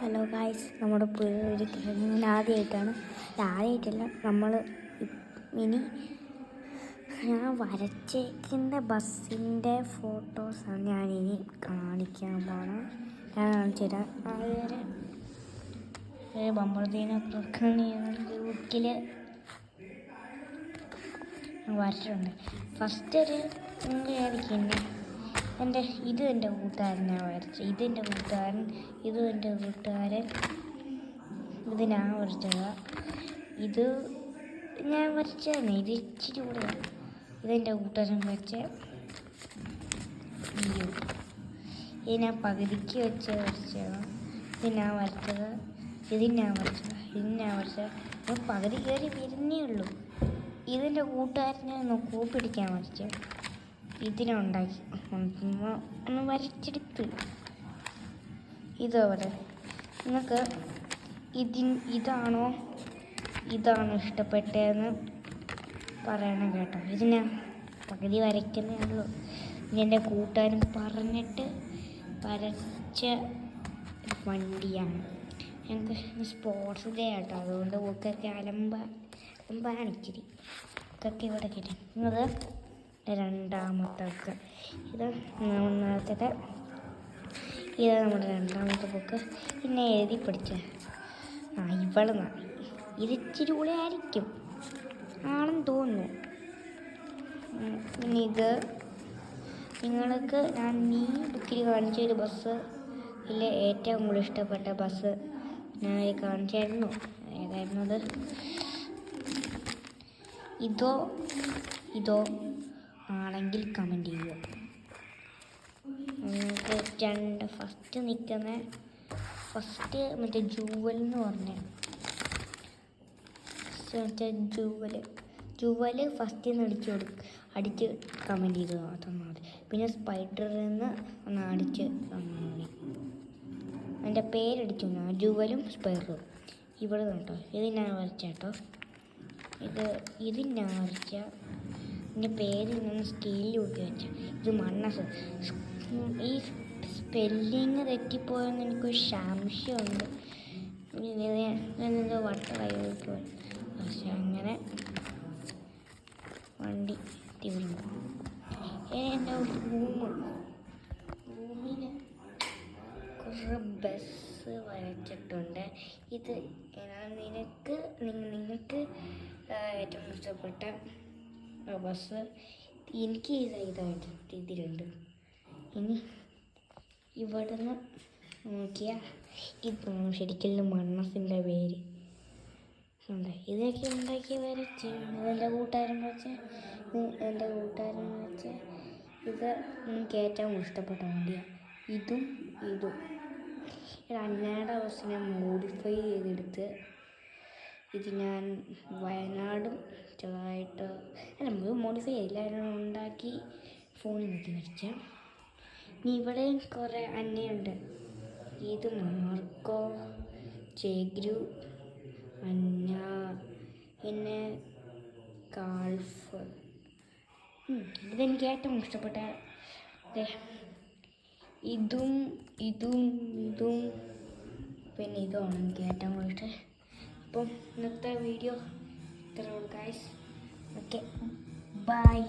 Hello guys, നമ്മുടെ പുതിയൊരു ഞാൻ ആദ്യമായിട്ടല്ല നമ്മൾ ഇനി ഞാൻ വരച്ചേക്കുന്ന ബസ്സിൻ്റെ ഫോട്ടോസാണ് ഞാനിനി കാണിക്കാൻ പോകണം. ഞാൻ കാണിച്ചു തരാം. അതുവരെ ബമ്പർദീനൊക്കെ ബുക്കിൽ വരച്ചിട്ടുണ്ട്. ഫസ്റ്റ് ഒരു വിചാരിക്കുന്നത് ഇത് എൻ്റെ കൂട്ടുകാരനാണ് വരച്ചത്, ഇതെൻ്റെ കൂട്ടുകാരൻ, ഇതും എൻ്റെ കൂട്ടുകാരൻ, ഇത് ഞാൻ വരച്ചത്, ഇത് ഞാൻ വരച്ചതാണ്, ഇത് ഇച്ചിരി കൂടെ, ഇതെൻ്റെ കൂട്ടുകാരൻ വരച്ച വീഡിയോ, ഇത് ഞാൻ പകുതിക്ക് വരച്ചതാണ്, ഇത് ഞാൻ വരച്ചത്, ഇത് ഞാൻ വരച്ചത് ഞാൻ പകുതി കയറി വരുന്നേ ഉള്ളൂ. ഇതെൻ്റെ കൂട്ടുകാരനെ കോപ്പി അടിക്കാൻ വരച്ചത്, ഇതിനുണ്ടാക്കി ഒന്ന് വരച്ചെടുത്ത്. ഇതവിടെ നിങ്ങൾക്ക് ഇതാണോ ഇഷ്ടപ്പെട്ടതെന്ന് പറയണം കേട്ടോ. ഇത് ഞാൻ പകുതി വരയ്ക്കുന്നേ ഉള്ളൂ. എൻ്റെ കൂട്ടുകാരൻ പറഞ്ഞിട്ട് വരച്ച വണ്ടിയാണ്. ഞങ്ങൾക്ക് സ്പോർട്സ് ഡേ ആട്ടോ, അതുകൊണ്ട് ബുക്കൊക്കെ അലമ്പാണിച്ചിരി ബുക്കൊക്കെ ഇവിടെ കിട്ടും. അത് രണ്ടാമത്തെ ബുക്ക്, ഇത് ഒന്നാമത്തെ, ഇത് നമ്മുടെ രണ്ടാമത്തെ ബുക്ക്. പിന്നെ എഴുതി പഠിച്ച ഇത് ഇച്ചിരി കൂടെ ആയിരിക്കും ആണെന്ന് തോന്നുന്നു. പിന്നെ ഇത് നിങ്ങൾക്ക് ഞാൻ ഈ ബുക്കിൽ കാണിച്ചൊരു ബസ് ഇതിൽ ഏറ്റവും കൂടുതൽ ഇഷ്ടപ്പെട്ട ബസ് ഞാൻ കാണിച്ചായിരുന്നു. ഏതായിരുന്നത്? ഇതോ ആണെങ്കിൽ കമൻറ്റ് ചെയ്യുക. നിങ്ങൾക്ക് ഫസ്റ്റ് മറ്റേ ജൂവൽ എന്ന് പറഞ്ഞ ജൂവല് ഫസ്റ്റ് അടിച്ച് കമൻറ്റ് ചെയ്ത് തന്നാൽ മതി. പിന്നെ സ്പൈഡറിൽ നിന്ന് ഒന്ന് അടിച്ച് തന്നാൽ മതി. എൻ്റെ പേരടിച്ചു ജൂവലും സ്പൈഡറും. ഇവിടെ കേട്ടോ, ഇത് ഞാൻ വരച്ച കേട്ടോ, ഇത് ഞാൻ വരച്ച. എൻ്റെ പേരിൽ നിന്ന് സ്കെയിലിൽ കൂട്ടി വെച്ച. ഇത് മണ്ണസ്. ഈ സ്പെല്ലിങ് തെറ്റിപ്പോയെന്ന് എനിക്കൊരു സംശയമുണ്ട്. ഞാനെന്തോ വട്ടമായി പോയി. പക്ഷെ അങ്ങനെ വണ്ടി തിരിഞ്ഞു. എൻ്റെ റൂമിൽ കുറേ ബസ് വരച്ചിട്ടുണ്ട്. ഇത് നിങ്ങൾക്ക് ഏറ്റവും ഇഷ്ടപ്പെട്ട ബസ് എനിക്ക് ഇതായിട്ട് ഇതിലുണ്ട്. ഇനി ഇവിടുന്ന് നോക്കിയാൽ ഇതാണ് ശരിക്കും മണ്ണസിൻ്റെ പേര്. ഇതൊക്കെ ഉണ്ടാക്കി വരച്ച് എൻ്റെ കൂട്ടുകാരൻ വെച്ച ഇത് എനിക്ക് ഏറ്റവും ഇഷ്ടപ്പെട്ട വണ്ടിയാണ്. ഇതും അന്നയുടെ ബസ്സിനെ മോഡിഫൈ ചെയ്തെടുത്ത് ഇത് ഞാൻ വയനാടും ചെറുതായിട്ട് മോഡിഫൈ എല്ലാവരും ഉണ്ടാക്കി ഫോണിൽ നോക്കി വരച്ച. ഇനി ഇവിടെയും കുറേ അന്നയുണ്ട്. ഇത് മാർക്കോ, ചേഗ്രു, അന്ന, പിന്നെ കാൾഫ്. ഇതെനിക്ക് ഏറ്റവും ഇഷ്ടപ്പെട്ട ഇതും പിന്നെ ഇതുമാണ് എനിക്ക് ഏറ്റവും ഇഷ്ടം. അപ്പം ഇന്നത്തെ വീഡിയോ ഇത്രയുള്ളൂ ഗൈസ്. Okay, by.